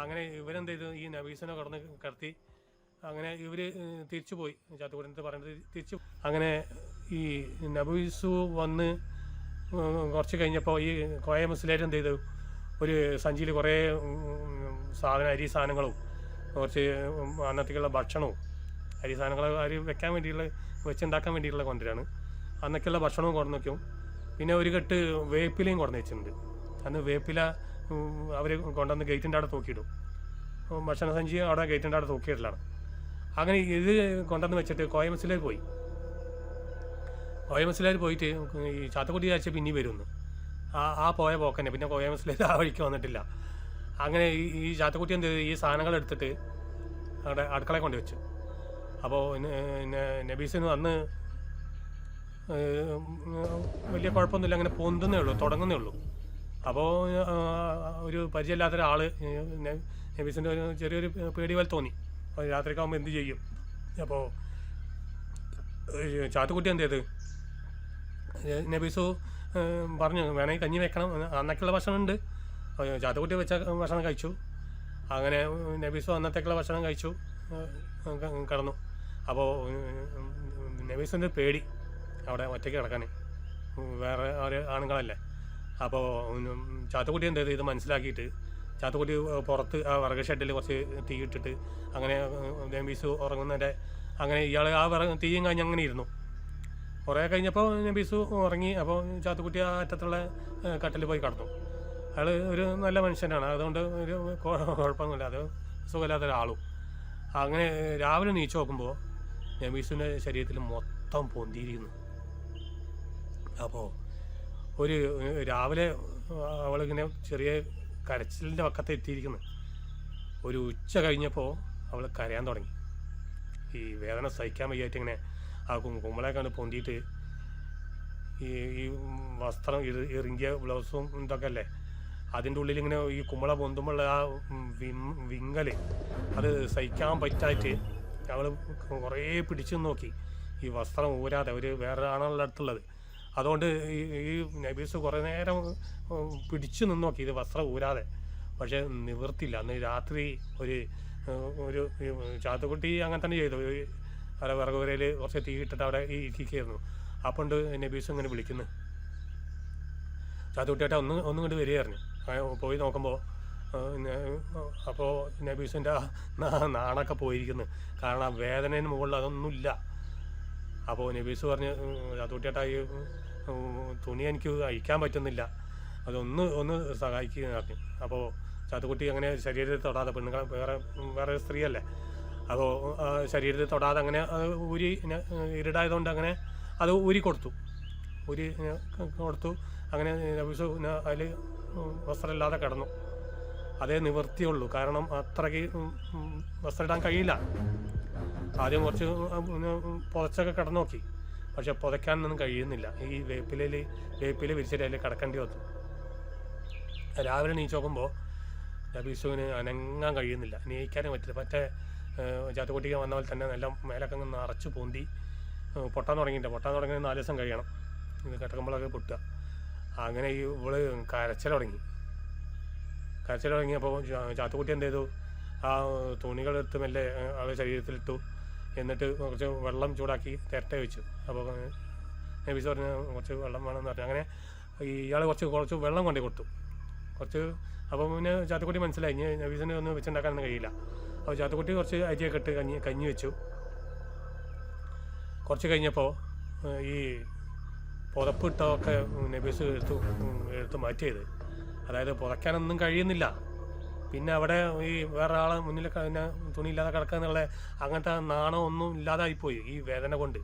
അങ്ങനെ ഇവരെന്ത് ചെയ്തു, ഈ നബീസിനെ കിടത്തി അങ്ങനെ ഇവർ തിരിച്ചു പോയി. ചാത്തുകുടിയത്ത് പറഞ്ഞിട്ട് തിരിച്ചു. അങ്ങനെ ഈ നബീസു വന്ന് കുറച്ച് കഴിഞ്ഞപ്പോൾ ഈ കോയ മുസ്ലിയാർ എന്ത് ചെയ്തു, ഒരു സഞ്ചിയിൽ കുറേ അരി സാധനങ്ങളും കുറച്ച് അന്നത്തേക്കുള്ള ഭക്ഷണവും അരി സാധനങ്ങൾ അരി വെക്കാൻ വേണ്ടിയുള്ള വെച്ചുണ്ടാക്കാൻ വേണ്ടിയിട്ടുള്ള കൊണ്ടുവരാണ്. അന്നൊക്കെയുള്ള ഭക്ഷണവും കൊണ്ടു വയ്ക്കും. പിന്നെ ഒരു കെട്ട് വേപ്പിലയും കൊണ്ടു വെച്ചിട്ടുണ്ട്. അന്ന് വേപ്പില അവർ കൊണ്ടുവന്ന് ഗേറ്റിൻ്റെ അവിടെ തൂക്കിയിടും. ഭക്ഷണ സഞ്ചി അവിടെ ഗേറ്റിൻ്റെ അവിടെ തൂക്കിയിടലാണ്. അങ്ങനെ ഇത് കൊണ്ടുവന്ന് വെച്ചിട്ട് കോയ മുസ്ലിയാർ പോയി. കോയ മുസ്ലിയാർ പോയിട്ട് ഈ ചാത്തുകുട്ടി ആഴ്ച പിന്നെ വരുമെന്ന് ആ പോയ പോക്കന്നെ. പിന്നെ കോയ മുസ്ലിയാർ ആ വഴിക്ക് വന്നിട്ടില്ല. അങ്ങനെ ഈ ചാത്തുകുട്ടി എന്ത് ചെയ്തു, ഈ സാധനങ്ങൾ എടുത്തിട്ട് അവിടെ അടുക്കളയിൽ കൊണ്ട് വെച്ചു. അപ്പോൾ നബീസിന് അന്ന് വലിയ കുഴപ്പമൊന്നുമില്ല, അങ്ങനെ പൊന്തുന്നേ ഉള്ളൂ, തുടങ്ങുന്നേ ഉള്ളൂ. അപ്പോൾ ഒരു പരിചയമില്ലാത്ത ഒരാൾ നബീസിൻ്റെ ഒരു ചെറിയൊരു പേടി പോലെ തോന്നി. രാത്രിയൊക്കെ ആകുമ്പോൾ എന്ത് ചെയ്യും? അപ്പോൾ ചാത്തുകുട്ടി എന്ത് ചെയ്ത്, നബീസു പറഞ്ഞു വേണമെങ്കിൽ കഞ്ഞി വെക്കണം, അന്നൊക്കെയുള്ള ഭക്ഷണം ഉണ്ട്. ചാത്തുകുട്ടി വെച്ച ഭക്ഷണം കഴിച്ചു. അങ്ങനെ നബീസു അന്നത്തേക്കുള്ള ഭക്ഷണം കഴിച്ചു, കിടന്നു. അപ്പോൾ നബീസിൻ്റെ പേടി അവിടെ ഒറ്റയ്ക്ക് കിടക്കാൻ, വേറെ ഒരു ആണുങ്ങളല്ലേ. അപ്പോൾ ചാത്തുകുട്ടി എന്ത് ചെയ്ത് ഇത് മനസ്സിലാക്കിയിട്ട് ചാത്തുകുട്ടി പുറത്ത് ആ വിറക് ഷെഡിൽ കുറച്ച് തീ ഇട്ടിട്ട് അങ്ങനെ നബീസ് ഉറങ്ങുന്നതിൻ്റെ അങ്ങനെ ഇയാൾ ആ തീയും കഴിഞ്ഞ് അങ്ങനെ ഇരുന്നു. കുറേ കഴിഞ്ഞപ്പോൾ നബീസ് ഉറങ്ങി. അപ്പോൾ ചാത്തുകുട്ടി ആ അറ്റത്തുള്ള കട്ടിൽ പോയി കിടന്നു. അയാൾ ഒരു നല്ല മനുഷ്യനാണ്, അതുകൊണ്ട് ഒരു കുഴപ്പമൊന്നുമില്ല, അത് സുഖമില്ലാത്ത ഒരാളും. അങ്ങനെ രാവിലെ നീച്ച് നോക്കുമ്പോൾ നബീസിൻ്റെ ശരീരത്തിൽ മൊത്തം പൊന്തിയിരിക്കുന്നു. അപ്പോൾ ഒരു രാവിലെ അവളിങ്ങനെ ചെറിയ കരച്ചിലിൻ്റെ പക്കത്ത് എത്തിയിരിക്കുന്നു. ഒരു ഉച്ച കഴിഞ്ഞപ്പോൾ അവൾ കരയാൻ തുടങ്ങി. ഈ വേദന സഹിക്കാൻ വയ്യായിട്ട് ഇങ്ങനെ ആ കുമ്പളൊക്കെ കണ്ട് പൊന്തിയിട്ട് ഈ വസ്ത്രം ഇറുങ്ങിയ ബ്ലൗസും ഇതൊക്കെ അല്ലേ, അതിൻ്റെ ഉള്ളിൽ ഇങ്ങനെ ഈ കുമ്പള പൊന്തുമ്പോൾ ആ വിങ്ങൽ അത് സഹിക്കാൻ പറ്റായിട്ട് അവൾ കുറേ പിടിച്ചു നോക്കി, ഈ വസ്ത്രം ഊരാതെ. ഒരു വേറെ ആണുള്ള അടുത്തുള്ളത്, അതുകൊണ്ട് ഈ നബീസ് കുറേ നേരം പിടിച്ചു നിന്ന് നോക്കി ഇത് വസ്ത്രം ഊരാതെ. പക്ഷേ നിവൃത്തില്ല. അന്ന് രാത്രി ഒരു ചാത്തുകുട്ടി അങ്ങനെ തന്നെ ചെയ്തു. അവിടെ വിറകുവരയിൽ കുറച്ച് തീ ഇട്ടിട്ട് അവിടെ ഇരിക്കുകയായിരുന്നു. അപ്പോൾ ഉണ്ട് നബീസ് ഇങ്ങനെ വിളിക്കുന്നു, ചാത്തുകുട്ടിയായിട്ട് ഒന്നും ഇങ്ങോട്ട് വരികയായിരുന്നു. പോയി നോക്കുമ്പോൾ അപ്പോൾ നബീസിൻ്റെ നാണൊക്കെ പോയിരിക്കുന്നു. കാരണം വേദനേന് മുകളിൽ അതൊന്നുമില്ല. അപ്പോൾ നബീസ് പറഞ്ഞ് ചാത്തുകുട്ടിയായിട്ട് ഈ തുണി എനിക്ക് അഴിക്കാൻ പറ്റുന്നില്ല, ഒന്ന് സഹായിക്കുക പറഞ്ഞു. അപ്പോൾ ചാത്തുകുട്ടി അങ്ങനെ ശരീരത്തിൽ തൊടാതെ, പെണ്ണുങ്ങൾ വേറെ സ്ത്രീയല്ലേ, അപ്പോൾ ശരീരത്തിൽ തൊടാതെ അങ്ങനെ അത് ഊരി ഇരുടായതുകൊണ്ട് അങ്ങനെ അത് ഊരി കൊടുത്തു. അങ്ങനെ നബീസ് അതിൽ വസ്ത്രമില്ലാതെ കിടന്നു. അതേ നിവൃത്തിയുള്ളൂ, കാരണം അത്രയ്ക്ക് വസ്ത്രം ഇടാൻ കഴിയില്ല. ആദ്യം കുറച്ച് പുതച്ചൊക്കെ കിടന്നു നോക്കി, പക്ഷെ പുതയ്ക്കാനൊന്നും കഴിയുന്നില്ല. ഈ വേപ്പില വിരിച്ചിട്ട് അതിൽ കിടക്കേണ്ടി വന്നു. രാവിലെ നീച്ച് നോക്കുമ്പോൾ നബീസുവിന് അനങ്ങാൻ കഴിയുന്നില്ല, നീക്കാനും പറ്റില്ല. മറ്റേ ചാത്തുകുട്ടിക്ക് വന്ന പോലെ തന്നെ നല്ല മേലൊക്കെ അങ്ങ് നിറച്ച് പൊന്തി പൊട്ടാൻ തുടങ്ങിയിട്ട് 4 ദിവസം കഴിയണം ഇത് കിടക്കുമ്പോഴൊക്കെ പൊട്ടുക. അങ്ങനെ ഇവള് കരച്ചിൽ തുടങ്ങിയപ്പോൾ ചാത്തുകുട്ടി എന്ത് ചെയ്തു, ആ തുണികളെടുത്ത് മെല്ലെ അവളുടെ ശരീരത്തിലിട്ടു. എന്നിട്ട് കുറച്ച് വെള്ളം ചൂടാക്കി തിരട്ട വെച്ചു. അപ്പോൾ നബീസ് പറഞ്ഞ് കുറച്ച് വെള്ളം വേണമെന്ന് പറഞ്ഞു. അങ്ങനെ ഇയാൾ കുറച്ച് വെള്ളം കൊണ്ടു കൊടുത്തു കുറച്ച്. അപ്പോൾ പിന്നെ ചാത്തുക്കുട്ടി മനസ്സിലായി ഇനി നബീസിനെ ഒന്നും വെച്ചുണ്ടാക്കാനൊന്നും കഴിയില്ല. അപ്പോൾ ചാത്തുക്കുട്ടി കുറച്ച് അരിയൊക്കെ ഇട്ട് കഞ്ഞി വെച്ചു. കുറച്ച് കഴിഞ്ഞപ്പോൾ ഈ പുതപ്പിട്ടൊക്കെ നബീസ് എടുത്ത് മാറ്റിയത്, അതായത് പുതയ്ക്കാനൊന്നും കഴിയുന്നില്ല. പിന്നെ അവിടെ ഈ വേറെ ആളെ മുന്നിൽ പിന്നെ തുണിയില്ലാതെ കിടക്കുക എന്നുള്ള അങ്ങനത്തെ നാണം ഒന്നും ഇല്ലാതായിപ്പോയി ഈ വേദന കൊണ്ട്.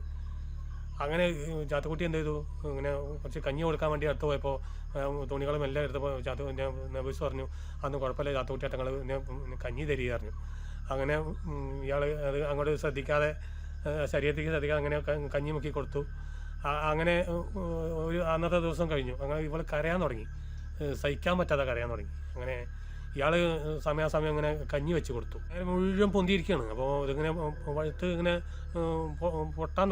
അങ്ങനെ ചാത്തുക്കുട്ടി എന്ത് ചെയ്തു, ഇങ്ങനെ കുറച്ച് കഞ്ഞി കൊടുക്കാൻ വേണ്ടി അടുത്ത് പോയപ്പോൾ തുണികളും എല്ലാം എടുത്തപ്പോൾ നബീസ് പറഞ്ഞു അന്ന് കുഴപ്പമില്ല ചാത്തുക്കുട്ടിയായിട്ട് ഞങ്ങൾ കഞ്ഞി തരിക പറഞ്ഞു. അങ്ങനെ ഇയാൾ അത് അങ്ങോട്ട് ശ്രദ്ധിക്കാതെ ശരീരത്തേക്ക് ശ്രദ്ധിക്കാതെ അങ്ങനെ കഞ്ഞി മുക്കി കൊടുത്തു. അങ്ങനെ ഒരു അന്നത്തെ ദിവസം കഴിഞ്ഞു. അങ്ങനെ ഇവൾ കരയാൻ തുടങ്ങി, സഹിക്കാൻ പറ്റാതെ കരയാൻ തുടങ്ങി. അങ്ങനെ ഇയാൾ സമയാസമയം ഇങ്ങനെ കഞ്ഞി വെച്ച് കൊടുത്തു. അങ്ങനെ മുഴുവൻ പൊന്തിയിരിക്കുകയാണ്. അപ്പോൾ ഇതിങ്ങനെ വഴുത്ത് ഇങ്ങനെ പൊട്ടാൻ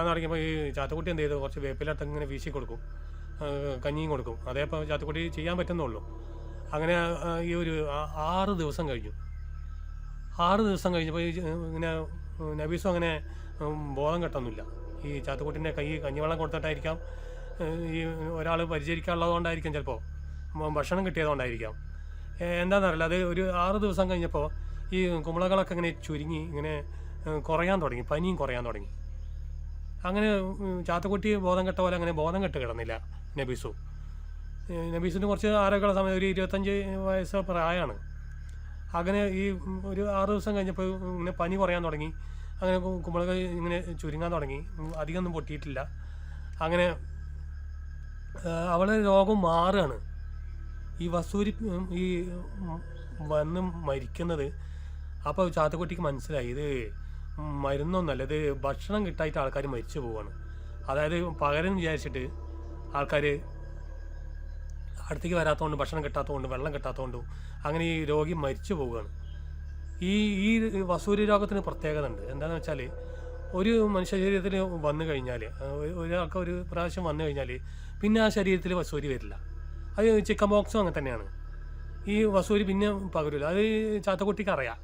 തുടങ്ങിയപ്പോൾ ഈ ചാത്തുക്കുട്ടി എന്ത് ചെയ്തു, കുറച്ച് വേപ്പിലട്ട് ഇങ്ങനെ വീശി കൊടുക്കും, കഞ്ഞിയും കൊടുക്കും. അതേപ്പോൾ ചാത്തുക്കുട്ടി ചെയ്യാൻ പറ്റുന്നുള്ളൂ. അങ്ങനെ ഈ ഒരു 6 ദിവസം കഴിഞ്ഞു. 6 ദിവസം കഴിഞ്ഞപ്പോൾ ഇങ്ങനെ നബീസും അങ്ങനെ ബോധം കെട്ടൊന്നുമില്ല. ഈ ചാത്തുക്കുട്ടീൻ്റെ കഞ്ഞിവെള്ളം കൊടുത്തിട്ടായിരിക്കാം, ഈ ഒരാൾ പരിചരിക്കാനുള്ളതുകൊണ്ടായിരിക്കും, ചിലപ്പോൾ ഭക്ഷണം കിട്ടിയതുകൊണ്ടായിരിക്കാം, എന്താണെന്നറിയില്ല. അത് ഒരു 6 ദിവസം കഴിഞ്ഞപ്പോൾ ഈ കുമ്പളകളൊക്കെ ഇങ്ങനെ ചുരുങ്ങി ഇങ്ങനെ കുറയാൻ തുടങ്ങി, പനിയും കുറയാൻ തുടങ്ങി. അങ്ങനെ ചാത്തുക്കുട്ടി ബോധം കെട്ട പോലെ അങ്ങനെ ബോധം കെട്ട് കിടന്നില്ല നബീസിന് കുറച്ച് ആരോഗ്യമുള്ള സമയം, ഒരു 25 വയസ്സ് പ്രായമാണ്. അങ്ങനെ ഈ ഒരു 6 ദിവസം കഴിഞ്ഞപ്പോൾ ഇങ്ങനെ പനി കുറയാൻ തുടങ്ങി. അങ്ങനെ കുമ്പളകൾ ഇങ്ങനെ ചുരുങ്ങാൻ തുടങ്ങി, അധികമൊന്നും പൊട്ടിയിട്ടില്ല. അങ്ങനെ അവളെ രോഗം മാറുകയാണ്. ഈ വസൂരി ഈ വന്ന് മരിക്കുന്നത്, അപ്പോൾ ചാത്തുക്കുട്ടിക്ക് മനസ്സിലായി ഇത് മരുന്നൊന്നുമല്ല, ഇത് ഭക്ഷണം കിട്ടായിട്ട് ആൾക്കാർ മരിച്ചു പോവുകയാണ്. അതായത് പകരം വിചാരിച്ചിട്ട് ആൾക്കാർ അടുത്തേക്ക് വരാത്തതുകൊണ്ട്, ഭക്ഷണം കിട്ടാത്തതുകൊണ്ട്, വെള്ളം കിട്ടാത്തതുകൊണ്ടും അങ്ങനെ ഈ രോഗി മരിച്ചു പോവുകയാണ്. ഈ വസൂരി രോഗത്തിന് പ്രത്യേകത ഉണ്ട്. എന്താണെന്ന് വെച്ചാൽ, ഒരു മനുഷ്യ ശരീരത്തിൽ വന്നു കഴിഞ്ഞാൽ, ഒരാൾക്ക് ഒരു പ്രാവശ്യം വന്നു കഴിഞ്ഞാൽ പിന്നെ ആ ശരീരത്തിൽ വസൂരി വരില്ല. അത് ചിക്കൻ ബോക്സും അങ്ങനെ തന്നെയാണ്. ഈ വസൂരി പിന്നെ പകരില്ല. അത് ചാത്തുക്കുട്ടിക്ക് അറിയാം.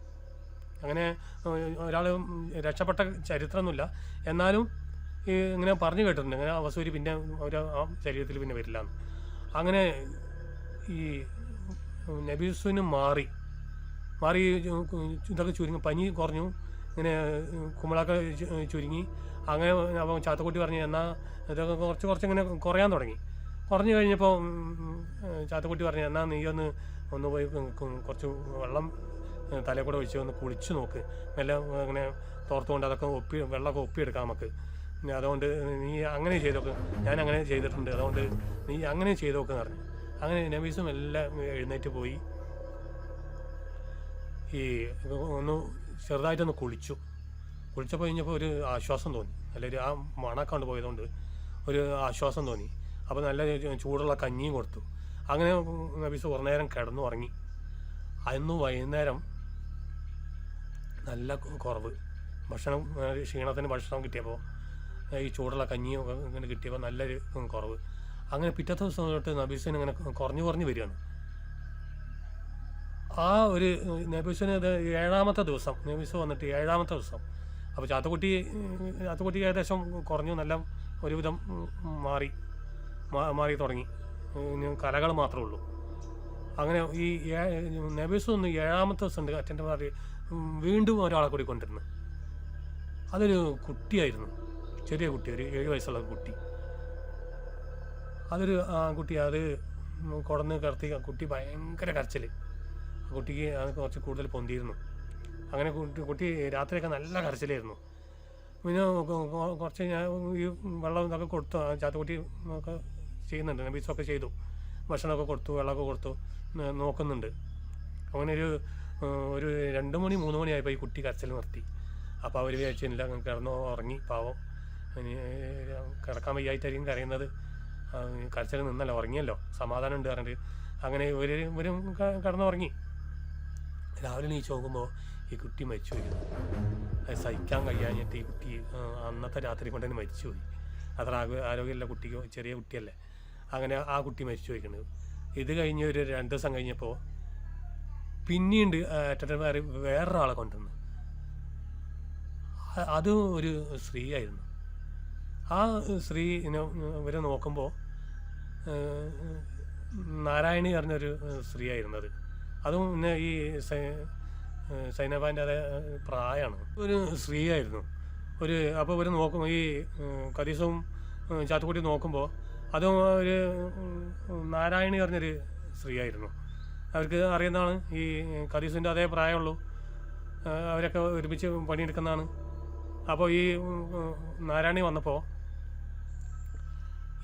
അങ്ങനെ ഒരാൾ രക്ഷപ്പെട്ട ചരിത്രമൊന്നുമില്ല, എന്നാലും ഈ ഇങ്ങനെ പറഞ്ഞു കേട്ടിട്ടുണ്ട്, അങ്ങനെ ആ വസൂരി പിന്നെ ആ ശരീരത്തിൽ പിന്നെ വരില്ല എന്ന്. അങ്ങനെ ഈ നബീസുവിന് മാറി ഇതൊക്കെ ചുരുങ്ങി, പനി കുറഞ്ഞു, ഇങ്ങനെ കുമ്പളൊക്കെ ചുരുങ്ങി. അങ്ങനെ അപ്പം ചാത്തുക്കുട്ടി പറഞ്ഞു, എന്നാൽ ഇതൊക്കെ കുറച്ച് ഇങ്ങനെ കുറയാൻ തുടങ്ങി. കുറഞ്ഞു കഴിഞ്ഞപ്പോൾ ചാത്തുക്കുട്ടി പറഞ്ഞു, എന്നാൽ നീ ഒന്ന് പോയി കുറച്ച് വെള്ളം തലയിൽ കൂടെ ഒഴിച്ച് ഒന്ന് കുളിച്ച് നോക്ക്, മെല്ലെ അങ്ങനെ തോർത്തുകൊണ്ട് അതൊക്കെ വെള്ളമൊക്കെ ഒപ്പിയെടുക്കാം നമുക്ക്. അതുകൊണ്ട് നീ അങ്ങനെ ചെയ്ത് നോക്ക്, ഞാൻ അങ്ങനെ ചെയ്തിട്ടുണ്ട്, അതുകൊണ്ട് നീ അങ്ങനെ ചെയ്ത് നോക്കെന്ന് പറഞ്ഞു. അങ്ങനെ നബീസും എല്ലാം എഴുന്നേറ്റ് പോയി ഈ ചെറുതായിട്ടൊന്ന് കുളിച്ചപ്പോൾ കഴിഞ്ഞപ്പോൾ ഒരു ആശ്വാസം തോന്നി. നല്ലൊരു ആ മണക്കാണ്ട് പോയതുകൊണ്ട് ഒരു ആശ്വാസം തോന്നി. അപ്പോൾ നല്ല ചൂടുള്ള കഞ്ഞിയും കൊടുത്തു. അങ്ങനെ നബീസ് കുറേ നേരം കിടന്നു ഉറങ്ങി. അന്ന് വൈകുന്നേരം നല്ല കുറവ്, ക്ഷീണത്തിന് ഭക്ഷണം കിട്ടിയപ്പോൾ, ഈ ചൂടുള്ള കഞ്ഞിയും ഇങ്ങനെ കിട്ടിയപ്പോൾ നല്ലൊരു കുറവ്. അങ്ങനെ പിറ്റത്തെ ദിവസം തൊട്ട് നബീസിന് ഇങ്ങനെ കുറഞ്ഞു വരികയാണ്. ആ ഒരു നബീസിന് ഇത് 7ാമത്തെ ദിവസം, നബീസ് വന്നിട്ട് 7ാമത്തെ ദിവസം. അപ്പോൾ ചാത്തുക്കുട്ടി ഏകദേശം കുറഞ്ഞു, നല്ല ഒരുവിധം മാറി തുടങ്ങി. കലകൾ മാത്രമേ ഉള്ളൂ. അങ്ങനെ ഈ നബീസ് ഒന്ന് 7ാമത്തെ ദിവസം ഉണ്ട് അറ്റൻഡർമാർ വീണ്ടും ഒരാളെ കൂടി കൊണ്ടിരുന്നു. അതൊരു കുട്ടിയായിരുന്നു, ചെറിയ കുട്ടി, ഒരു 7 വയസ്സുള്ള കുട്ടി. അതൊരു കുട്ടി, അത് കുടന്ന് കിടത്തി. കുട്ടി ഭയങ്കര കരച്ചിൽ. കുട്ടിക്ക് അത് കുറച്ച് കൂടുതൽ പൊന്തിയിരുന്നു. അങ്ങനെ കുട്ടി രാത്രിയൊക്കെ നല്ല കരച്ചിലായിരുന്നു. പിന്നെ കുറച്ച് ഞാൻ ഈ വെള്ളം ഇതൊക്കെ കൊടുത്തു, ചാത്തുക്കുട്ടി ഒക്കെ ചെയ്യുന്നുണ്ട്, നബീസൊക്കെ ചെയ്തു, ഭക്ഷണമൊക്കെ കൊടുത്തു, വെള്ളമൊക്കെ കൊടുത്തു, നോക്കുന്നുണ്ട്. അങ്ങനെ ഒരു 2 മണി 3 മണിയായപ്പോൾ ഈ കുട്ടി കരച്ചിൽ നിർത്തി. അപ്പോൾ അവർ വിചാരിച്ചില്ല, കിടന്നു ഉറങ്ങി, പാവം, കിടക്കാൻ വയ്യായിട്ടായിരിക്കും കരയുന്നത്, കരച്ചിൽ നിന്നല്ലോ, ഉറങ്ങിയല്ലോ, സമാധാനം ഉണ്ട് പറഞ്ഞിട്ട്. അങ്ങനെ ഇവരും കിടന്നുറങ്ങി. രാവിലെ നീച്ച് നോക്കുമ്പോൾ ഈ കുട്ടി മരിച്ചു പോയിരുന്നു. അത് സഹിക്കാൻ കഴിയാഞ്ഞിട്ട് ഈ കുട്ടി അന്നത്തെ രാത്രി കൊണ്ട് തന്നെ മരിച്ചുപോയി. അത്ര ആരോഗ്യമില്ല കുട്ടിക്ക്, ചെറിയ കുട്ടിയല്ലേ. അങ്ങനെ ആ കുട്ടി മരിച്ചു പോയിക്കുന്നത്. ഇത് കഴിഞ്ഞ് ഒരു 2 ദിവസം കഴിഞ്ഞപ്പോൾ പിന്നീട് അറ്റൻഡർമാർ വേറൊരാളെ കൊണ്ടുവന്നു. അതും ഒരു സ്ത്രീ ആയിരുന്നു. ആ സ്ത്രീ ഇവരെ നോക്കുമ്പോൾ നാരായണി പറഞ്ഞൊരു സ്ത്രീ ആയിരുന്നത്. അതും പിന്നെ ഈ സൈനബാൻ്റെ അതേ പ്രായമാണ്. ഒരു സ്ത്രീ ആയിരുന്നു. അപ്പോൾ ഇവർ നോക്കുമ്പോൾ ഈ കദീസും ചാത്തുക്കുട്ടി നോക്കുമ്പോൾ അതും ഒരു നാരായണി പറഞ്ഞൊരു സ്ത്രീ ആയിരുന്നു. അവർക്ക് അറിയുന്നതാണ്, ഈ കദീസിൻ്റെ അതേ പ്രായമുള്ളൂ, അവരൊക്കെ ഒരുമിച്ച് പണിയെടുക്കുന്നതാണ്. അപ്പോൾ ഈ നാരായണി വന്നപ്പോൾ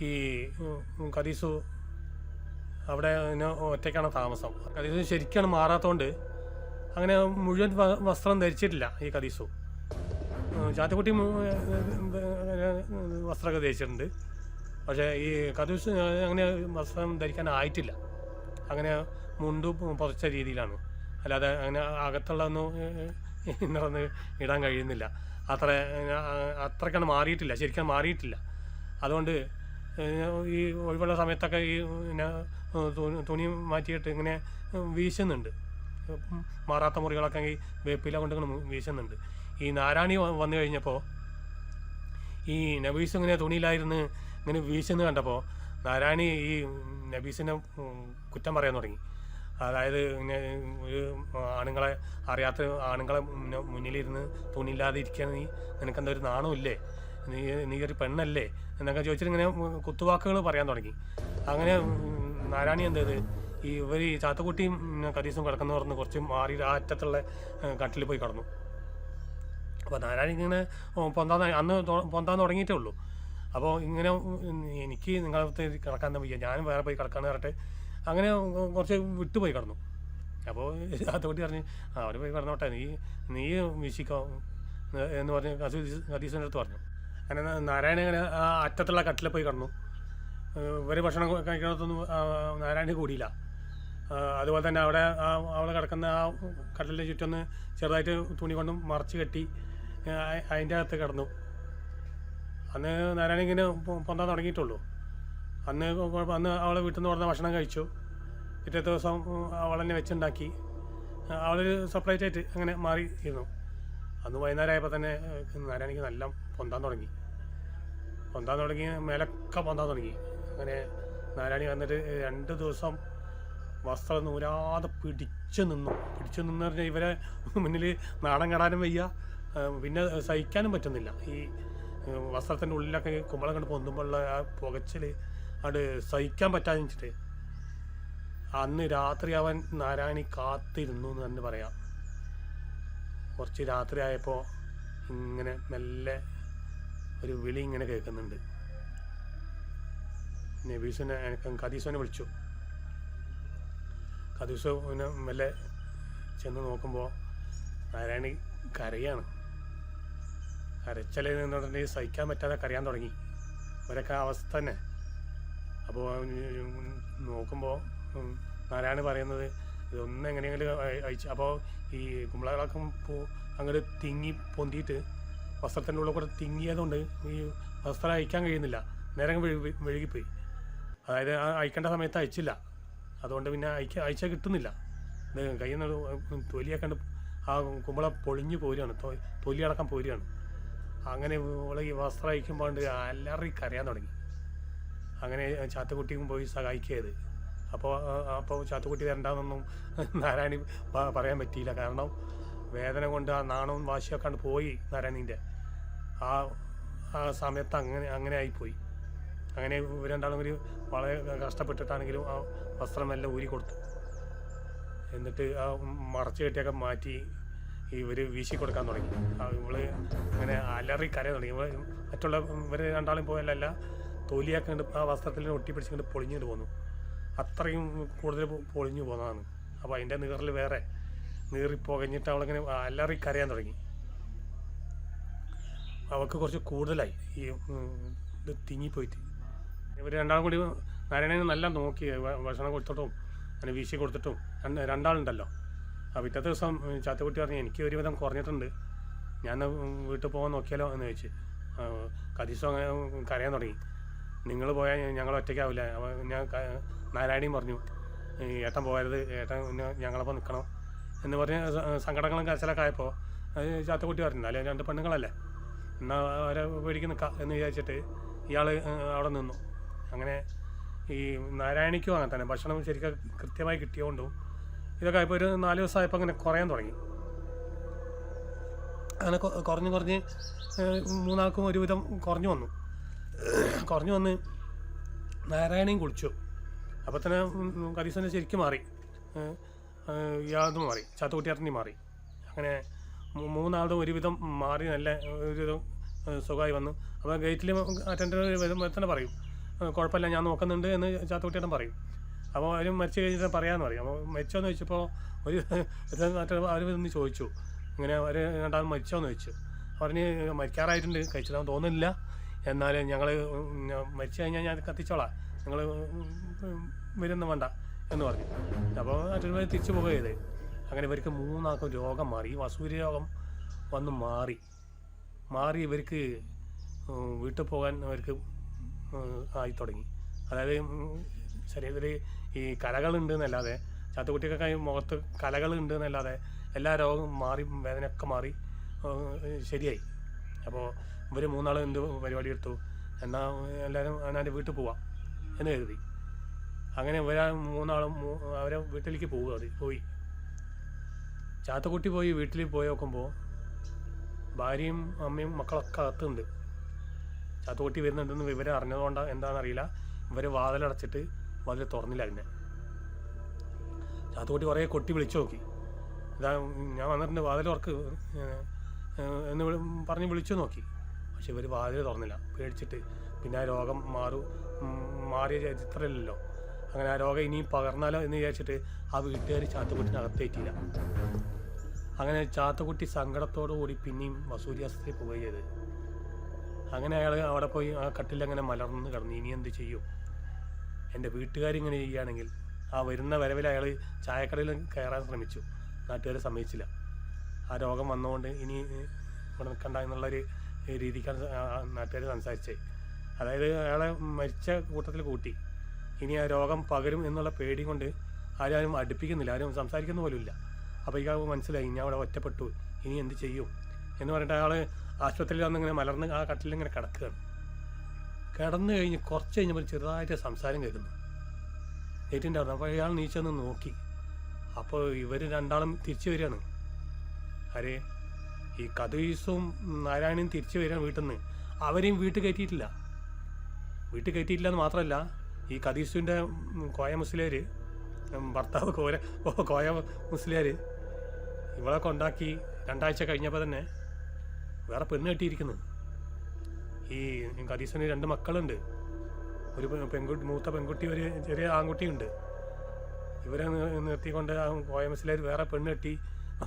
ഈ കദീസു അവിടെ ഒറ്റയ്ക്കാണ് താമസം. കദീസു ശരിക്കാണ് മാറാത്തതുകൊണ്ട് അങ്ങനെ മുഴുവൻ വസ്ത്രം ധരിച്ചിട്ടില്ല ഈ കദീസു. ചാത്തുക്കുട്ടി വസ്ത്രമൊക്കെ ധരിച്ചിട്ടുണ്ട്, പക്ഷേ ഈ കദീസു അങ്ങനെ വസ്ത്രം ധരിക്കാനായിട്ടില്ല. അങ്ങനെ മുണ്ടു പുറച്ച രീതിയിലാണ്, അല്ലാതെ അങ്ങനെ അകത്തുള്ളതൊന്നും ഇന്നൊന്ന് ഇടാൻ കഴിയുന്നില്ല. അത്രയ്ക്കാണ് മാറിയിട്ടില്ല, ശരിക്കും മാറിയിട്ടില്ല. അതുകൊണ്ട് ഈ ഒഴിവുള്ള സമയത്തൊക്കെ ഈ പിന്നെ തുണി മാറ്റിയിട്ട് ഇങ്ങനെ വീശുന്നുണ്ട്. മാറാത്ത മുറികളൊക്കെ ഈ വേപ്പില കൊണ്ട് ഇങ്ങനെ വീശുന്നുണ്ട്. ഈ നാരായണി വന്നു കഴിഞ്ഞപ്പോൾ ഈ നബീസ് ഇങ്ങനെ തുണിയിലായിരുന്നു ഇങ്ങനെ വീശുന്നത് കണ്ടപ്പോൾ നാരായണി ഈ നബീസിനെ കുറ്റം പറയാൻ തുടങ്ങി. അതായത് ഇങ്ങനെ ഒരു ആണുങ്ങളെ അറിയാത്ത ആണുങ്ങളെ മുന്നിലിരുന്ന് തുണിയില്ലാതെ ഇരിക്കാൻ നിനക്കെന്താ ഒരു നാണമില്ലേ, നീ ഒരു പെണ്ണല്ലേ എന്നൊക്കെ ചോദിച്ചിട്ട് ഇങ്ങനെ കുത്തുവാക്കുകൾ പറയാൻ തുടങ്ങി. അങ്ങനെ നാരായണി എന്ത് ചെയ്ത് ഇവർ ഈ ചാത്തക്കുട്ടിയും കദീസും കിടക്കുന്ന പറഞ്ഞ് കുറച്ച് മാറി ആ അറ്റത്തുള്ള കട്ടിൽ പോയി കിടന്നു. അപ്പോൾ നാരായണി ഇങ്ങനെ അന്ന് പൊന്താൻ തുടങ്ങിയിട്ടേ ഉള്ളൂ. അപ്പോൾ ഇങ്ങനെ എനിക്ക് നിങ്ങളടുത്ത് കിടക്കാൻ വയ്യ, ഞാനും വേറെ പോയി കിടക്കാന്ന് പറഞ്ഞിട്ട് അങ്ങനെ കുറച്ച് വിട്ടുപോയി കിടന്നു. അപ്പോൾ ചാത്തക്കുട്ടി പറഞ്ഞ് അവർ പോയി കിടന്നോട്ടെ, നീ വീശിക്കോ എന്ന് പറഞ്ഞ് കദീസിൻ്റെ അടുത്ത് പറഞ്ഞു. അങ്ങനെ നാരായണ ഇങ്ങനെ ആ അറ്റത്തുള്ള കട്ടിൽ പോയി കിടന്നു. ഇവർ ഭക്ഷണം കഴിക്കണത്തൊന്നും നാരായണി കൂടിയില്ല. അതുപോലെ തന്നെ അവിടെ അവൾ കിടക്കുന്ന ആ കട്ടിലിൻ്റെ ചുറ്റൊന്ന് ചെറുതായിട്ട് തുണി കൊണ്ടും മറച്ച് കെട്ടി അതിൻ്റെ അകത്ത് കിടന്നു. അന്ന് നാരായണി ഇങ്ങനെ പൊന്താൻ തുടങ്ങിയിട്ടുള്ളൂ. അന്ന് അവളെ വീട്ടിൽ നിന്ന് പറഞ്ഞ ഭക്ഷണം കഴിച്ചു. പിറ്റേ ദിവസം അവൾ തന്നെ വെച്ചുണ്ടാക്കി അവളൊരു സെപ്പറേറ്റ് ആയിട്ട് അങ്ങനെ മാറി ഇരുന്നു. അന്ന് വൈകുന്നേരം ആയപ്പോൾ തന്നെ നാരായണിക്ക് നല്ല പൊന്താൻ തുടങ്ങി. മേലൊക്കെ പൊന്താൻ തുടങ്ങി. അങ്ങനെ നാരായണി വന്നിട്ട് 2 ദിവസം വസ്ത്രം നൂരാതെ പിടിച്ചു നിന്ന് പറഞ്ഞാൽ ഇവരെ മുന്നിൽ നാണം കെടാനും വയ്യ, പിന്നെ സഹിക്കാനും പറ്റുന്നില്ല. ഈ വസ്ത്രത്തിൻ്റെ ഉള്ളിലൊക്കെ കുമ്പളം കണ്ട് പൊന്തുമ്പോഴുള്ള ആ പുകച്ചിൽ അത് സഹിക്കാൻ പറ്റാതെ വെച്ചിട്ട് അന്ന് രാത്രി അവൻ നാരായണി കാത്തിരുന്നു എന്ന് തന്നെ പറയാം. കുറച്ച് രാത്രി ആയപ്പോൾ ഇങ്ങനെ മെല്ലെ ഒരു വിളി ഇങ്ങനെ കേൾക്കുന്നുണ്ട്. നബീസിനെ കദീസുവിനെ വിളിച്ചു. കദീസുവിനെ മെല്ലെ ചെന്ന് നോക്കുമ്പോൾ നാരായണി കരയാണ്. കരച്ചലിൽ നിന്നുണ്ടെങ്കിൽ സഹിക്കാൻ പറ്റാതെ കരയാൻ തുടങ്ങി. ഇവരൊക്കെ അവസ്ഥ തന്നെ. അപ്പോൾ നോക്കുമ്പോൾ നാരായണി പറയുന്നത് ഇതൊന്നും എങ്ങനെയെങ്കിലും അയച്ചു. അപ്പോൾ ഈ കുമ്പളകളൊക്കെ അങ്ങോട്ട് തിങ്ങി പൊന്തിയിട്ട് വസ്ത്രത്തിൻ്റെ ഉള്ളിൽ കൂടെ തിങ്ങിയതുകൊണ്ട് ഈ വസ്ത്രം അയക്കാൻ കഴിയുന്നില്ല. നേരം മെഴുകിപ്പോയി. അതായത് അയക്കേണ്ട സമയത്ത് അയച്ചില്ല. അതുകൊണ്ട് പിന്നെ അയച്ചാൽ കിട്ടുന്നില്ല. കയ്യിൽ നിന്ന് തൊലിയൊക്കെ ആ കുമ്പള പൊളിഞ്ഞു പോരുകയാണ്, തൊലിയടക്കം പോരുകയാണ്. അങ്ങനെ ഇവളെ ഈ വസ്ത്രം അയക്കുമ്പോൾ അലറി കരയാൻ തുടങ്ങി. അങ്ങനെ ചാത്തക്കുട്ടിയും പോയി സഹായിക്കിയത്. അപ്പോൾ ചാത്തക്കുട്ടി വരണ്ടെന്നൊന്നും നാരായണി പറയാൻ പറ്റിയില്ല. കാരണം വേദന കൊണ്ട് ആ നാണവും വാശിയൊക്കെ കണ്ട് പോയി നാരായണീൻ്റെ. ആ സമയത്ത് അങ്ങനെ ആയിപ്പോയി. അങ്ങനെ രണ്ടാളും കൂടി വളരെ കഷ്ടപ്പെട്ടിട്ടാണെങ്കിലും ആ വസ്ത്രമെല്ലാം ഊരി കൊടുത്തു. എന്നിട്ട് ആ മറച്ചു കെട്ടിയൊക്കെ മാറ്റി ഇവർ വീശി കൊടുക്കാൻ തുടങ്ങി. ഇവള് ഇങ്ങനെ അലറി കരയാൻ തുടങ്ങി. മറ്റുള്ള ഇവർ രണ്ടാളും പോയല്ല, തൊലിയൊക്കെ കണ്ട് ആ വസ്ത്രത്തിൽ ഒട്ടിപ്പിടിച്ചുകൊണ്ട് പൊളിഞ്ഞിട്ട് പോന്നു. അത്രയും കൂടുതൽ പൊളിഞ്ഞു പോന്നതാണ്. അപ്പോൾ അതിൻ്റെ നീറിൽ വേറെ നീറിപ്പോകഞ്ഞിട്ട് അവളിങ്ങനെ അലറി കരയാൻ തുടങ്ങി. അവൾക്ക് കുറച്ച് കൂടുതലായി ഈ ഇത് തിങ്ങിപ്പോയിട്ട്. ഇവർ രണ്ടാളും കൂടി നാരായണനെ നല്ല നോക്കി ഭക്ഷണം കൊടുത്തിട്ടും അങ്ങനെ വീശി കൊടുത്തിട്ടും രണ്ടാളുണ്ടല്ലോ. പിറ്റേ ദിവസം ചാത്തക്കുട്ടി പറഞ്ഞു എനിക്ക് ഒരുവിധം കുറഞ്ഞിട്ടുണ്ട്, ഞാൻ വീട്ടിൽ പോകാൻ നോക്കിയാലോ എന്ന് ചോദിച്ച്. കദീസും അങ്ങനെ കരയാൻ തുടങ്ങി. നിങ്ങൾ പോയാൽ ഞങ്ങൾ ഒറ്റയ്ക്കാവില്ല. ഞാൻ നാരായണിയും പറഞ്ഞു ഏട്ടൻ പോകരുത്, ഏട്ടൻ ഞങ്ങളപ്പോൾ നിൽക്കണം എന്ന് പറഞ്ഞ് സങ്കടങ്ങളും കരച്ചിലൊക്കെ ആയപ്പോൾ ചാത്തക്കുട്ടി പറഞ്ഞു അല്ലെ 2 പെണ്ണുങ്ങളല്ലേ, എന്നാൽ അവരെ പേടിക്ക് നിൽക്കാം എന്ന് വിചാരിച്ചിട്ട് ഇയാൾ അവിടെ നിന്നു. അങ്ങനെ ഈ നാരായണിക്കും അങ്ങനെ തന്നെ ഭക്ഷണം ശരിക്കും കൃത്യമായി കിട്ടിയതുകൊണ്ടും ഇതൊക്കെ ആയപ്പോൾ ഒരു 4 ദിവസമായപ്പോൾ അങ്ങനെ കുറയാൻ തുടങ്ങി. അങ്ങനെ കുറഞ്ഞ് മൂന്നാൾക്കും ഒരുവിധം കുറഞ്ഞു വന്ന് നാരായണിയും കുളിച്ചു. അപ്പോൾ തന്നെ കദീസിനെ ശരിക്കും മാറി, ഇയാളതും മാറി, ചാത്തക്കുട്ടിയാർട്ടിനും മാറി. അങ്ങനെ 3 ഒരുവിധം മാറി നല്ല ഒരുവിധം സുഖമായി വന്നു. അപ്പോൾ ഗേറ്റിൽ അറ്റൻഡർ വരുമ്പോൾ തന്നെ പറയും കുഴപ്പമില്ല ഞാൻ നോക്കുന്നുണ്ട് എന്ന് ചാത്തക്കുട്ടിയേട്ടൻ പറയും. അപ്പോൾ അവരും മരിച്ചു കഴിഞ്ഞിട്ട് പറയാമെന്ന് പറയും. അപ്പോൾ മരിച്ചോന്ന് ചോദിച്ചപ്പോൾ അവരൊന്ന് ചോദിച്ചു ഇങ്ങനെ അവർ രണ്ടാമത് മരിച്ചോന്ന് ചോദിച്ചു. പറഞ്ഞ് മരിക്കാറായിട്ടുണ്ട്, കഴിച്ചിടാൻ തോന്നുന്നില്ല, എന്നാലും ഞങ്ങൾ മരിച്ചു കഴിഞ്ഞാൽ ഞാൻ കത്തിച്ചോളാം, നിങ്ങൾ വരുന്ന വേണ്ട എന്ന് പറഞ്ഞു. അപ്പോൾ മറ്റൊരു തിരിച്ചു പോകുക ചെയ്ത്. അങ്ങനെ ഇവർക്ക് 3 ആൾക്കും രോഗം മാറി. ഈ വസൂരി രോഗം വന്ന് മാറി ഇവർക്ക് വീട്ടിൽ പോകാൻ അവർക്ക് ആയി തുടങ്ങി. അതായത് ശരീരത്തിൽ ഈ കലകളുണ്ട് എന്നല്ലാതെ, ചാത്തുകുട്ടിയൊക്കെ മുഖത്ത് കലകളുണ്ട് എന്നല്ലാതെ എല്ലാ രോഗവും മാറി, വേദനയൊക്കെ മാറി ശരിയായി. അപ്പോൾ ഇവർ മൂന്നാളും എന്ത് പരിപാടി എടുത്തു, എന്നാൽ എല്ലാവരും അവനവൻ്റെ വീട്ടിൽ പോവാം എന്ന് കരുതി. അങ്ങനെ ഇവരാ മൂന്നാളും അവരെ വീട്ടിലേക്ക് പോയി. ചാത്തക്കുട്ടി പോയി വീട്ടിൽ പോയി നോക്കുമ്പോൾ ഭാര്യയും അമ്മയും മക്കളൊക്കെ അകത്തുണ്ട്. ചാത്തക്കുട്ടി വരുന്നുണ്ടെന്ന് വിവരം അറിഞ്ഞതുകൊണ്ടാണ് എന്താണെന്നറിയില്ല, ഇവർ വാതിലടച്ചിട്ട് വാതിൽ തുറന്നില്ല. പിന്നെ ചാത്തക്കുട്ടി കുറേ കൊട്ടി വിളിച്ചു നോക്കി, ഇതാ ഞാൻ വന്നിട്ടുണ്ട്, വാതിൽ തുറക്ക് എന്ന് പറഞ്ഞ് വിളിച്ചു നോക്കി. പക്ഷെ ഇവർ വാതിൽ തുറന്നില്ല, പേടിച്ചിട്ട്. പിന്നെ ആ രോഗം മാറിയ ചരിത്രമില്ലല്ലോ. അങ്ങനെ ആ രോഗം ഇനിയും പകർന്നാലോ എന്ന് വിചാരിച്ചിട്ട് ആ വീട്ടുകാർ ചാത്തക്കുട്ടിനെ അകത്തേറ്റില്ല. അങ്ങനെ ചാത്തക്കുട്ടി സങ്കടത്തോടു കൂടി പിന്നെയും വസൂരിയാസത്തിൽ പോവുകയും ചെയ്ത്. അങ്ങനെ അയാൾ അവിടെ പോയി ആ കട്ടിലങ്ങനെ മലർന്ന് കിടന്നു. ഇനി എന്ത് ചെയ്യും? എൻ്റെ വീട്ടുകാരിങ്ങനെ ചെയ്യുകയാണെങ്കിൽ. ആ വരുന്ന വരവിൽ അയാൾ ചായക്കടയിൽ കയറാൻ ശ്രമിച്ചു. നാട്ടുകാർ സമ്മതിച്ചില്ല. ആ രോഗം വന്നുകൊണ്ട് ഇനി ഇവിടെ നിൽക്കണ്ട എന്നുള്ളൊരു രീതിക്കാണ് നാട്ടുകാർ സംസാരിച്ചത്. അതായത് അയാളെ മരിച്ച കൂട്ടത്തിൽ കൂട്ടി. ഇനി ആ രോഗം പകരും എന്നുള്ള പേടി കൊണ്ട് ആരും അടുപ്പിക്കുന്നില്ല, ആരും സംസാരിക്കുന്ന പോലുമില്ല. അപ്പോൾ ഇയാൾക്ക് മനസ്സിലായി, ഞാൻ അവിടെ ഒറ്റപ്പെട്ടു, ഇനി എന്ത് ചെയ്യും എന്ന് പറഞ്ഞിട്ട് അയാൾ ആശുപത്രിയിൽ വന്നിങ്ങനെ മലർന്ന് ആ കട്ടിലിങ്ങനെ കിടക്കുകയാണ്. കിടന്നു കഴിഞ്ഞ് കുറച്ച് കഴിഞ്ഞപ്പോൾ ചെറുതായിട്ട് സംസാരം കേൾക്കുന്നു, കേട്ടിട്ടുണ്ടായിരുന്നു. അപ്പോൾ അയാൾ നീച്ചൊന്ന് നോക്കി. അപ്പോൾ ഇവർ രണ്ടാളും തിരിച്ചു വരികയാണ്. ആരെ? ഈ കദീസും നാരായണിയും തിരിച്ചു വരികയാണ് വീട്ടിൽ നിന്ന്. അവരെയും വീട്ടിൽ കയറ്റിയിട്ടില്ല എന്ന് മാത്രമല്ല, ഈ കദീസുവിൻ്റെ കോയ മുസ്ലിയാർ, ഭർത്താവ് കോയ മുസ്ലിയാർ ഇവളെ കൊണ്ടാക്കി 2 ആഴ്ച കഴിഞ്ഞപ്പോൾ തന്നെ വേറെ പെണ്ണ് കെട്ടിയിരിക്കുന്നു. ഈ കദീസിന് 2 മക്കളുണ്ട്. ഒരു മൂത്ത പെൺകുട്ടി, ഒരു ചെറിയ ആൺകുട്ടിയുണ്ട്. ഇവരെ നിർത്തിക്കൊണ്ട് കോയ മുസ്ലിയാർ വേറെ പെണ്ണ് കെട്ടി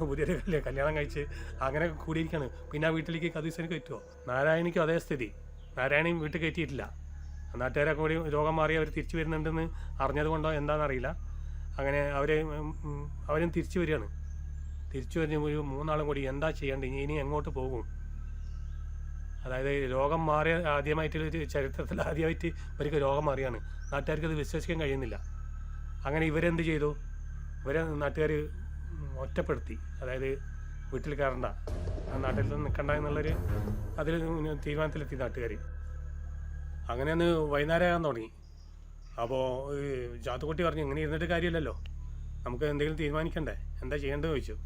പുതിയൊരു കല്യാണം കഴിച്ച് അങ്ങനെ കൂടിയിരിക്കുകയാണ്. പിന്നെ ആ വീട്ടിലേക്ക് കദീസിന് കയറ്റുമോ? നാരായണിക്കും അതേ സ്ഥിതി. നാരായണിയും വീട്ടിൽ കയറ്റിയിട്ടില്ല. നാട്ടുകാരെ കൂടി രോഗം മാറി അവർ തിരിച്ചു വരുന്നുണ്ടെന്ന് അറിഞ്ഞത് കൊണ്ടോ എന്താണെന്നറിയില്ല. അങ്ങനെ അവരും തിരിച്ചു വരികയാണ്. തിരിച്ചു വരുന്ന ഒരു 3 ആളും കൂടി എന്താ ചെയ്യേണ്ടത്, ഇനി എങ്ങോട്ട് പോകും? അതായത് രോഗം മാറിയ ആദ്യമായിട്ട് ചരിത്രത്തിൽ ആദ്യമായിട്ട് ഇവർക്ക് രോഗം മാറിയാണ്. നാട്ടുകാർക്ക് അത് വിശ്വസിക്കാൻ കഴിയുന്നില്ല. അങ്ങനെ ഇവരെന്ത് ചെയ്തു? ഇവരെ നാട്ടുകാർ ഒറ്റപ്പെടുത്തി. അതായത് വീട്ടിൽ കയറണ്ട, ആ നാട്ടിൽ നിന്ന് നിൽക്കണ്ട എന്നുള്ളൊരു അതിൽ തീരുമാനത്തിലെത്തി നാട്ടുകാർ. അങ്ങനെ ഒന്ന് വൈകുന്നേരമാകാൻ തുടങ്ങി. അപ്പോൾ ചാത്തുക്കുട്ടി പറഞ്ഞു, ഇങ്ങനെ ഇരുന്നിട്ട് കാര്യമില്ലല്ലോ, നമുക്ക് എന്തെങ്കിലും തീരുമാനിക്കണ്ടേ, എന്താ ചെയ്യേണ്ടത് ചോദിച്ചു.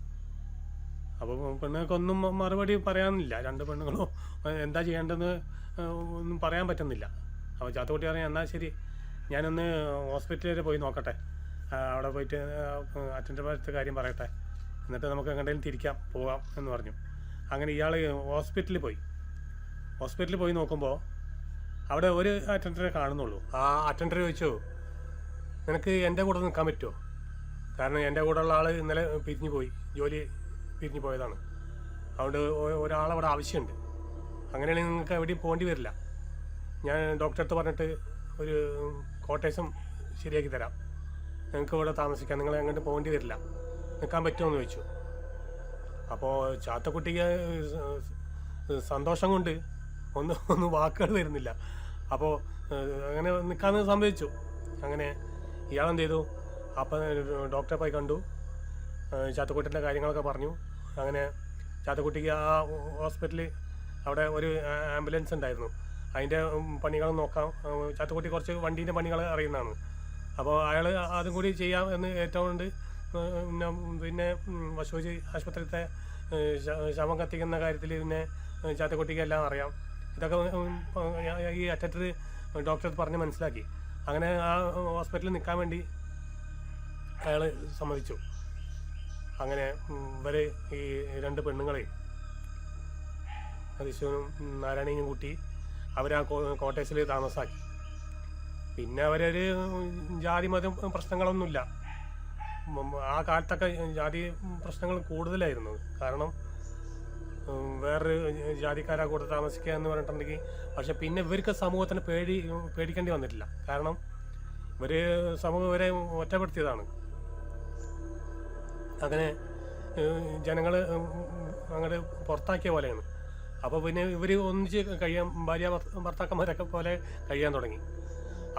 അപ്പോൾ പെണ്ണുങ്ങൾക്കൊന്നും മറുപടി പറയാനില്ല. 2 പെണ്ണുങ്ങളോ എന്താ ചെയ്യേണ്ടതെന്ന് ഒന്നും പറയാൻ പറ്റുന്നില്ല. അപ്പോൾ ചാത്തുക്കുട്ടി പറഞ്ഞു, എന്നാൽ ശരി, ഞാനൊന്ന് ഹോസ്പിറ്റലിൽ വരെ പോയി നോക്കട്ടെ, അവിടെ പോയിട്ട് അറ്റൻഡർമാരുടെ കാര്യം പറയട്ടെ, എന്നിട്ട് നമുക്ക് എങ്ങോട്ടെങ്കിലും പോകാം എന്ന് പറഞ്ഞു. അങ്ങനെ ഇയാൾ ഹോസ്പിറ്റലിൽ പോയി നോക്കുമ്പോൾ അവിടെ ഒരു അറ്റൻഡറെ കാണുന്നുള്ളൂ. ആ അറ്റൻഡർ ചോദിച്ചു, നിനക്ക് എൻ്റെ കൂടെ നിൽക്കാൻ പറ്റുമോ? കാരണം എൻ്റെ കൂടെ ഉള്ള ആൾ ഇന്നലെ ജോലി പിരിഞ്ഞു പോയതാണ്. അതുകൊണ്ട് ഒരാളവിടെ ആവശ്യമുണ്ട്. അങ്ങനെയാണെങ്കിൽ നിങ്ങൾക്ക് എവിടെയും പോകേണ്ടി വരില്ല. ഞാൻ ഡോക്ടറെ അടുത്ത് പറഞ്ഞിട്ട് ഒരു കോട്ടേഴ്സും ശരിയാക്കി തരാം, നിങ്ങൾക്ക് ഇവിടെ താമസിക്കാം, നിങ്ങൾ എങ്ങോട്ട് പോകേണ്ടി വരില്ല, നിൽക്കാൻ പറ്റുമോ എന്ന് ചോദിച്ചു. അപ്പോൾ ചാത്തക്കുട്ടിക്ക് സന്തോഷം കൊണ്ട് ഒന്നും വാക്കുകൾ വരുന്നില്ല. അപ്പോൾ അങ്ങനെ നിൽക്കാമെന്ന് സംഭവിച്ചു. അങ്ങനെ ഇയാളെന്ത് ചെയ്തു? അപ്പം ഡോക്ടറെ പോയി കണ്ടു, ചാത്തക്കുട്ടിൻ്റെ കാര്യങ്ങളൊക്കെ പറഞ്ഞു. അങ്ങനെ ചാത്തക്കുട്ടിക്ക് ആ ഹോസ്പിറ്റലിൽ അവിടെ ഒരു ആംബുലൻസ് ഉണ്ടായിരുന്നു, അതിൻ്റെ പണികൾ നോക്കാം. ചാത്തക്കുട്ടി കുറച്ച് വണ്ടീൻ്റെ പണികൾ അറിയുന്നതാണ്. അപ്പോൾ അയാൾ അതും കൂടി ചെയ്യാം എന്ന് ഏറ്റുകൊണ്ട് പിന്നെ വശൂജി ആശുപത്രിയിലത്തെ ശവം കത്തിക്കുന്ന കാര്യത്തിൽ പിന്നെ ചാത്തക്കുട്ടിക്ക് എല്ലാം അറിയാം. ഇതൊക്കെ ഈ അറ്റൻഡർ ഡോക്ടർ പറഞ്ഞ് മനസ്സിലാക്കി. അങ്ങനെ ആ ഹോസ്പിറ്റലിൽ നിൽക്കാൻ വേണ്ടി അയാൾ സമ്മതിച്ചു. അങ്ങനെ ഇവർ ഈ 2 പെണ്ണുങ്ങളെ കദീസുവിനും നാരായണിയും കൂട്ടി അവർ ആ കോട്ടേഴ്സിൽ താമസാക്കി. പിന്നെ അവരൊരു ജാതി മതം പ്രശ്നങ്ങളൊന്നുമില്ല. ആ കാലത്തൊക്കെ ജാതി പ്രശ്നങ്ങൾ കൂടുതലായിരുന്നു. കാരണം വേറൊരു ജാതിക്കാരാ കൂടെ താമസിക്കുക എന്ന് പറഞ്ഞിട്ടുണ്ടെങ്കിൽ. പക്ഷെ പിന്നെ ഇവർക്ക് സമൂഹത്തിന് പേടിക്കേണ്ടി വന്നിട്ടില്ല. കാരണം ഇവർ സമൂഹം ഇവരെ ഒറ്റപ്പെടുത്തിയതാണ്. അങ്ങനെ ജനങ്ങൾ അങ്ങോട്ട് പുറത്താക്കിയ പോലെയാണ്. അപ്പോൾ പിന്നെ ഇവർ ഒന്നിച്ച് കഴിയാൻ ഭർത്താക്കന്മാരൊക്കെ പോലെ കഴിയാൻ തുടങ്ങി.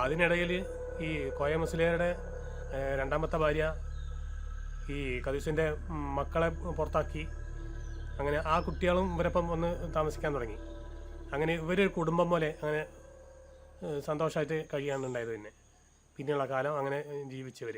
അതിനിടയിൽ ഈ കോയ മുസ്ലിയാരുടെ രണ്ടാമത്തെ ഭാര്യ ഈ കദീസിൻ്റെ മക്കളെ പുറത്താക്കി. അങ്ങനെ ആ കുട്ടികളും ഇവരൊപ്പം ഒന്ന് താമസിക്കാൻ തുടങ്ങി. അങ്ങനെ ഇവരൊരു കുടുംബം പോലെ അങ്ങനെ സന്തോഷമായിട്ട് കഴിയാനുണ്ടായത്. പിന്നെയുള്ള കാലം അങ്ങനെ ജീവിച്ചവർ.